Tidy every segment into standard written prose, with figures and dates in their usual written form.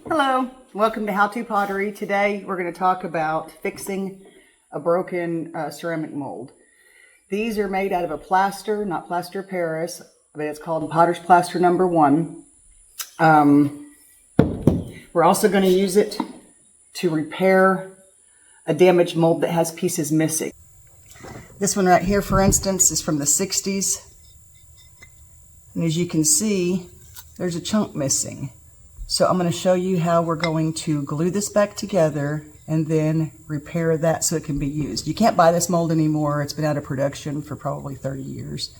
Hello, welcome to How To Pottery. Today we're going to talk about fixing a broken ceramic mold. These are made out of a plaster, not plaster Paris, but it's called Potter's Plaster number 1. We're also going to use it to repair a damaged mold that has pieces missing. This one right here, for instance, is from the 60s. And as you can see, there's a chunk missing. So I'm going to show you how we're going to glue this back together and then repair that so it can be used. You can't buy this mold anymore. It's been out of production for probably 30 years.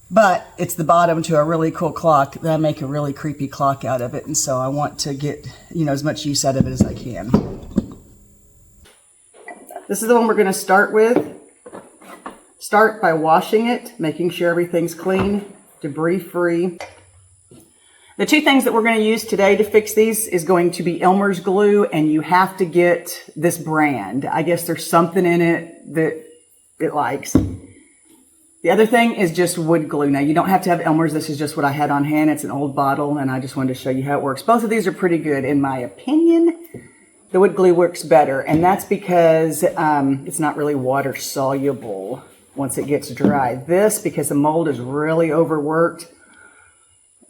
But it's the bottom to a really cool clock. Then I make a really creepy clock out of it. And so I want to get, as much use out of it as I can. This is the one we're going to start with. Start by washing it, making sure everything's clean, debris-free. The two things that we're going to use today to fix these is going to be Elmer's glue, and you have to get this brand. I guess there's something in it that it likes. The other thing is just wood glue. Now, you don't have to have Elmer's. This is just what I had on hand. It's an old bottle, and I just wanted to show you how it works. Both of these are pretty good. In my opinion, the wood glue works better, and that's because it's not really water soluble once it gets dry. This, because the mold is really overworked,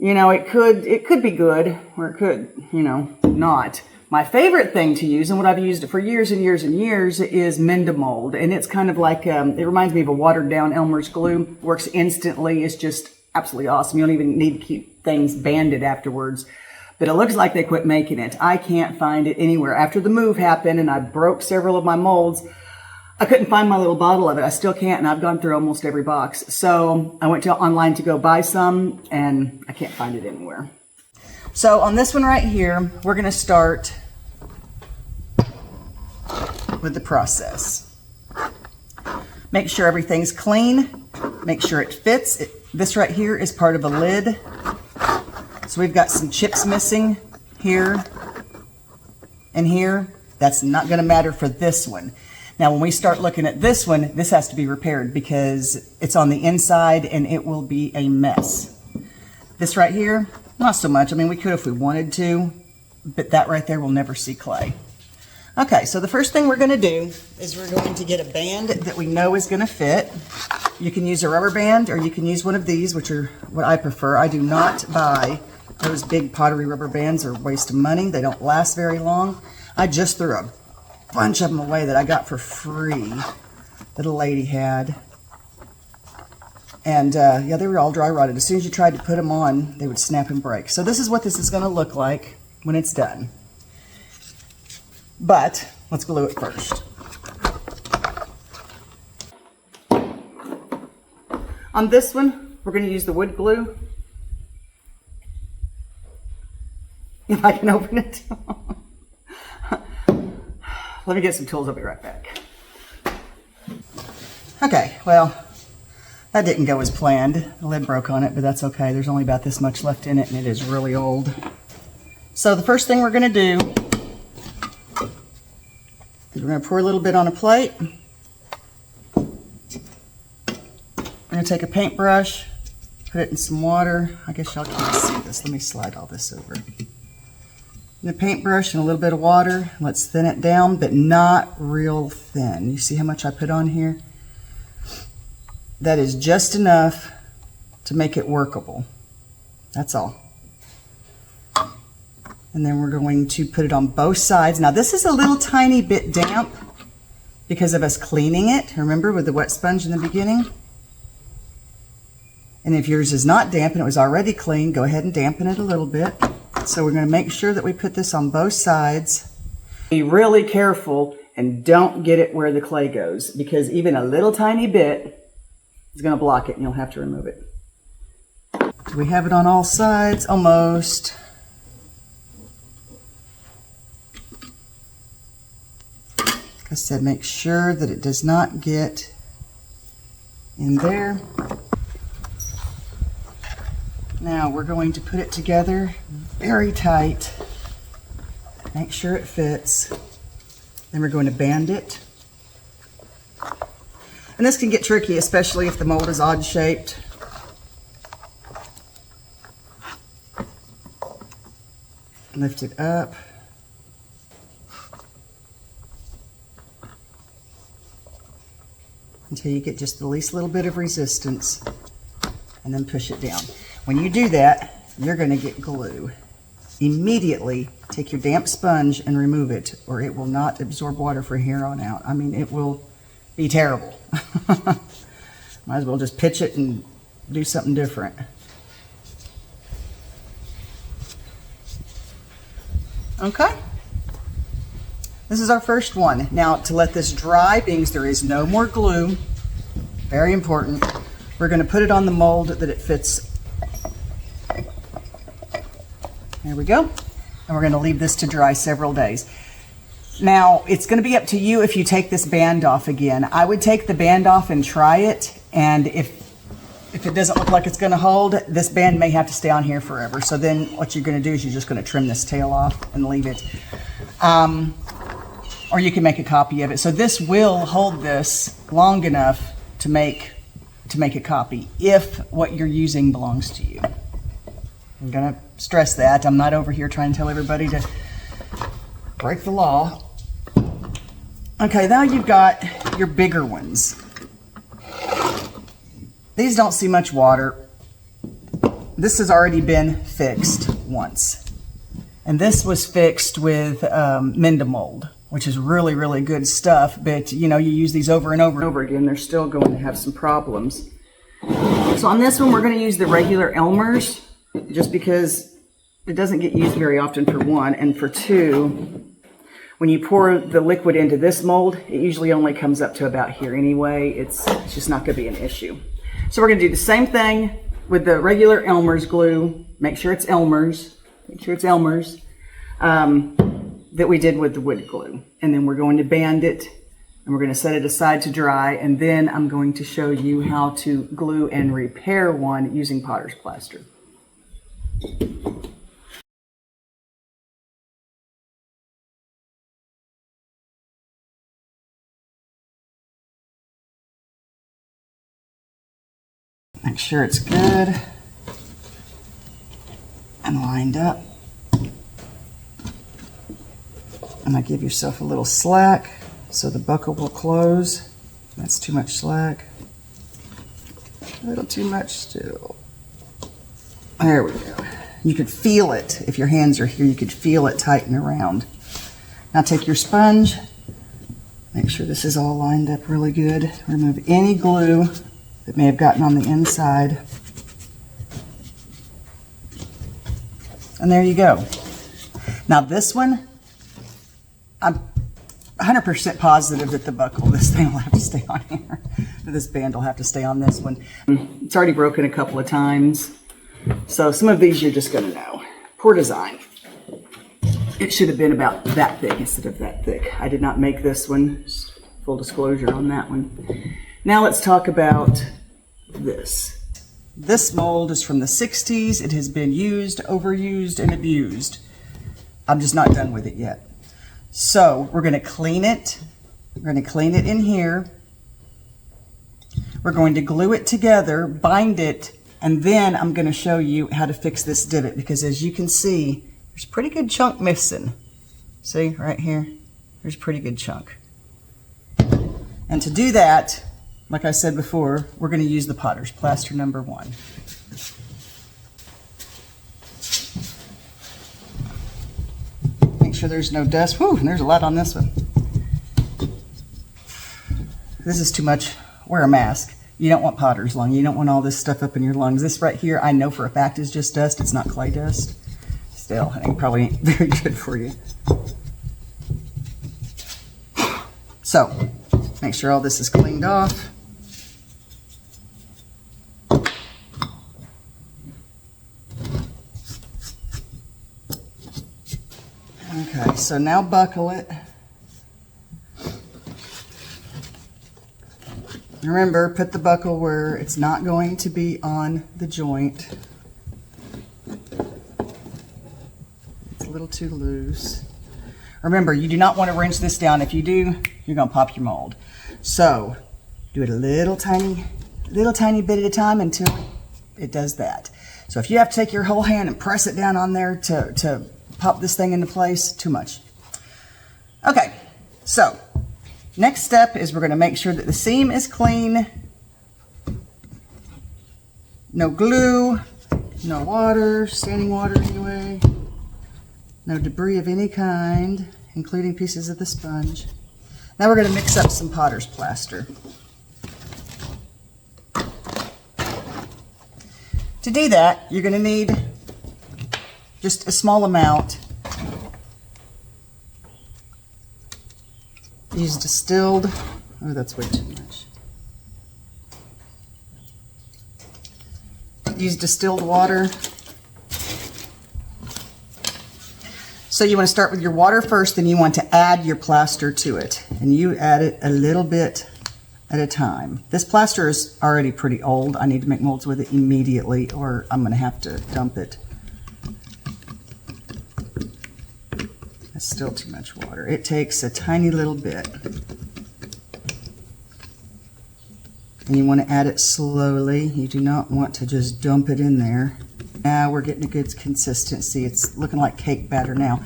it could be good, or it could, not. My favorite thing to use, and what I've used it for years and years and years, is Mold. And it's kind of like, it reminds me of a watered down Elmer's glue. Works instantly. It's just absolutely awesome. You don't even need to keep things banded afterwards. But it looks like they quit making it. I can't find it anywhere. After the move happened and I broke several of my molds, I couldn't find my little bottle of it. I still can't, and I've gone through almost every box. So I went online to go buy some, and I can't find it anywhere. So on this one right here, we're going to start with the process. Make sure everything's clean. Make sure it fits. This right here is part of a lid. So we've got some chips missing here and here. That's not going to matter for this one. Now, when we start looking at this one, this has to be repaired because it's on the inside and it will be a mess. This right here, not so much. I mean, we could if we wanted to, but that right there will never see clay. Okay, so the first thing we're going to do is we're going to get a band that we know is going to fit. You can use a rubber band or you can use one of these, which are what I prefer. I do not buy those big Pottery rubber bands. They're a waste of money. They don't last very long. I just threw a bunch of them away that I got for free that a lady had. And yeah, they were all dry rotted. As soon as you tried to put them on, they would snap and break. So this is what this is going to look like when it's done. But let's glue it first. On this one, we're going to use the wood glue. If I can open it. Let me get some tools. I'll be right back. Okay, well, that didn't go as planned. The lid broke on it, but that's okay. There's only about this much left in it, and it is really old. So the first thing we're going to do is we're going to pour a little bit on a plate. We're going to take a paintbrush, put it in some water. I guess y'all can't see this. Let me slide all this over. The paintbrush and a little bit of water. Let's thin it down, but not real thin. You see how much I put on here? That is just enough to make it workable. That's all. And then we're going to put it on both sides. Now this is a little tiny bit damp because of us cleaning it. Remember with the wet sponge in the beginning? And if yours is not damp and it was already clean, go ahead and dampen it a little bit. So we're going to make sure that we put this on both sides. Be really careful and don't get it where the clay goes, because even a little tiny bit is going to block it and you'll have to remove it. Do we have it on all sides? Almost. Like I said, make sure that it does not get in there. Now we're going to put it together very tight. Make sure it fits. Then we're going to band it. And this can get tricky, especially if the mold is odd shaped. Lift it up. Until you get just the least little bit of resistance, and then push it down. When you do that, you're going to get glue. Immediately take your damp sponge and remove it, or it will not absorb water from here on out. I mean, it will be terrible. Might as well just pitch it and do something different. Okay. This is our first one. Now, to let this dry, being there is no more glue, very important, we're going to put it on the mold that it fits. There we go. And we're going to leave this to dry several days. Now, it's going to be up to you if you take this band off again. I would take the band off and try it, and if it doesn't look like it's going to hold, this band may have to stay on here forever. So then what you're going to do is you're just going to trim this tail off and leave it. Or you can make a copy of it. So this will hold this long enough to make a copy if what you're using belongs to you. I'm going to stress that. I'm not over here trying to tell everybody to break the law. Okay, now you've got your bigger ones. These don't see much water. This has already been fixed once. And this was fixed with Mindamold, which is really, really good stuff. But, you know, you use these over and over and over again, they're still going to have some problems. So on this one, we're going to use the regular Elmer's, just because it doesn't get used very often, for one. And for two, when you pour the liquid into this mold, it usually only comes up to about here anyway. It's just not going to be an issue. So we're going to do the same thing with the regular Elmer's glue. Make sure it's Elmer's. Make sure it's Elmer's. That we did with the wood glue. And then we're going to band it, and we're going to set it aside to dry, and then I'm going to show you how to glue and repair one using Potter's plaster. Make sure it's good and lined up. And I give yourself a little slack so the buckle will close. That's too much slack. A little too much still. There we go. You could feel it. If your hands are here, you could feel it tighten around. Now take your sponge. Make sure this is all lined up really good. Remove any glue that may have gotten on the inside. And there you go. Now this one, I'm 100% positive that the buckle, this thing will have to stay on here. This band will have to stay on this one. It's already broken a couple of times. So some of these you're just gonna know. Poor design. It should have been about that thick instead of that thick. I did not make this one. Just full disclosure on that one. Now let's talk about this. This mold is from the 60s. It has been used, overused, and abused. I'm just not done with it yet. So we're going to clean it. We're going to clean it in here. We're going to glue it together, bind it, and then I'm going to show you how to fix this divot, because as you can see, there's a pretty good chunk missing. See right here? There's a pretty good chunk. And to do that, like I said before, we're going to use the Potter's plaster number 1. Make sure there's no dust. Whew, there's a lot on this one. This is too much. Wear a mask. You don't want Potter's lung. You don't want all this stuff up in your lungs. This right here, I know for a fact is just dust. It's not clay dust. Still, I think probably ain't very good for you. So, make sure all this is cleaned off. Okay, so now buckle it. Remember, put the buckle where it's not going to be on the joint. It's a little too loose. Remember, you do not want to wrench this down. If you do, you're going to pop your mold. So, do it a little tiny bit at a time until it does that. So if you have to take your whole hand and press it down on there to pop this thing into place. Too much. Okay, so next step is we're going to make sure that the seam is clean. No glue, no water, standing water anyway. No debris of any kind, including pieces of the sponge. Now we're going to mix up some potter's plaster. To do that, you're going to need just a small amount. Use distilled, oh, that's way too much. Use distilled water. So you want to start with your water first, then you want to add your plaster to it. And you add it a little bit at a time. This plaster is already pretty old. I need to make molds with it immediately or I'm going to have to dump it. That's still too much water. It takes a tiny little bit. And you want to add it slowly. You do not want to just dump it in there. Now we're getting a good consistency. It's looking like cake batter now.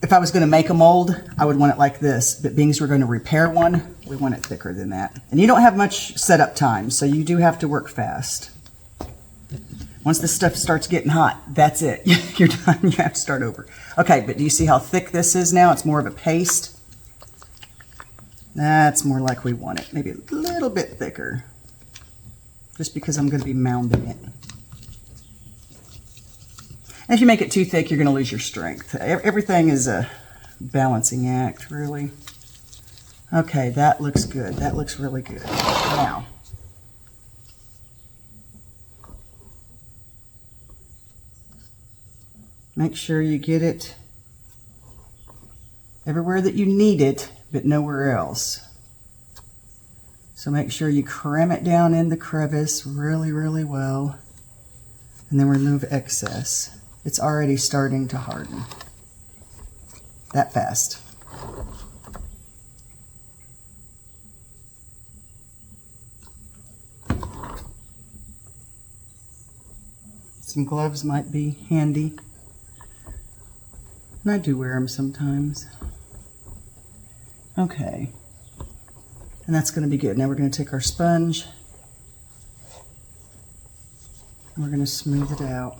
If I was going to make a mold, I would want it like this. But being as we're going to repair one, we want it thicker than that. And you don't have much setup time, so you do have to work fast. Once this stuff starts getting hot, that's it. You're done. You have to start over. Okay, but do you see how thick this is now? It's more of a paste. That's more like we want it. Maybe a little bit thicker. Just because I'm going to be mounding it. And if you make it too thick, you're going to lose your strength. Everything is a balancing act, really. Okay, that looks good. That looks really good. Now, make sure you get it everywhere that you need it, but nowhere else. So make sure you cram it down in the crevice really, really well, and then remove excess. It's already starting to harden. That fast. Some gloves might be handy. And I do wear them sometimes. Okay. And that's going to be good. Now we're going to take our sponge and we're going to smooth it out.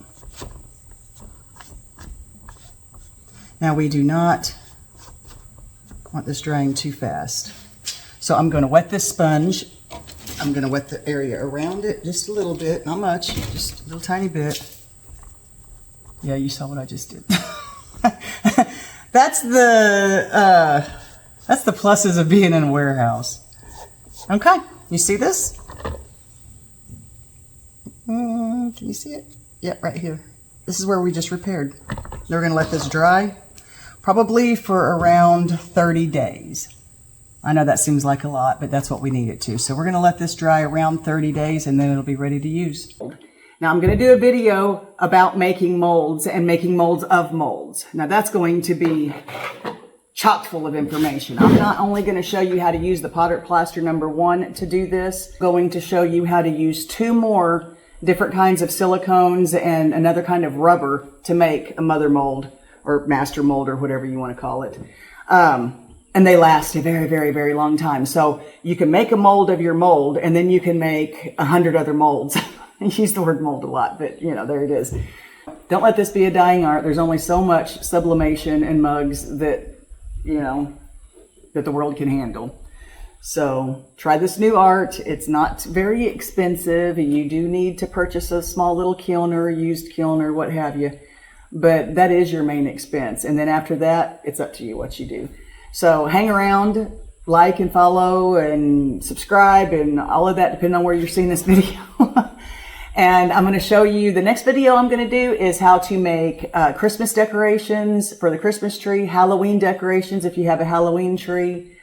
Now we do not want this drying too fast. So I'm going to wet this sponge. I'm going to wet the area around it just a little bit, not much, just a little tiny bit. Yeah, you saw what I just did. That's the pluses of being in a warehouse. Okay, you see this? Can you see it? Yeah, right here. This is where we just repaired. Now we're going to let this dry, probably for around 30 days. I know that seems like a lot, but that's what we need it to. So we're going to let this dry around 30 days and then it'll be ready to use. Now I'm going to do a video about making molds and making molds of molds. Now that's going to be chock full of information. I'm not only going to show you how to use the Pottery Plaster #1 to do this, I'm going to show you how to use 2 more different kinds of silicones and another kind of rubber to make a mother mold or master mold or whatever you want to call it. And they last a very, very, very long time. So you can make a mold of your mold and then you can make 100 other molds. I use the word mold a lot, but you know, there it is. Don't let this be a dying art. There's only so much sublimation in mugs that, you know, that the world can handle. So try this new art. It's not very expensive. You do need to purchase a small little kiln or a used kiln or what have you. But that is your main expense. And then after that, it's up to you what you do. So hang around, like and follow and subscribe and all of that depending on where you're seeing this video. And I'm going to show you, the next video I'm going to do is how to make Christmas decorations for the Christmas tree, Halloween decorations if you have a Halloween tree.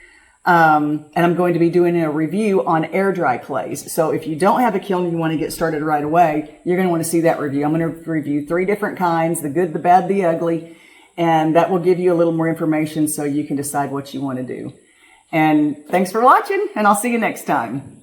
And I'm going to be doing a review on air dry clays. So if you don't have a kiln and you want to get started right away, you're going to want to see that review. I'm going to review 3 different kinds, the good, the bad, the ugly. And that will give you a little more information so you can decide what you want to do. And thanks for watching, and I'll see you next time.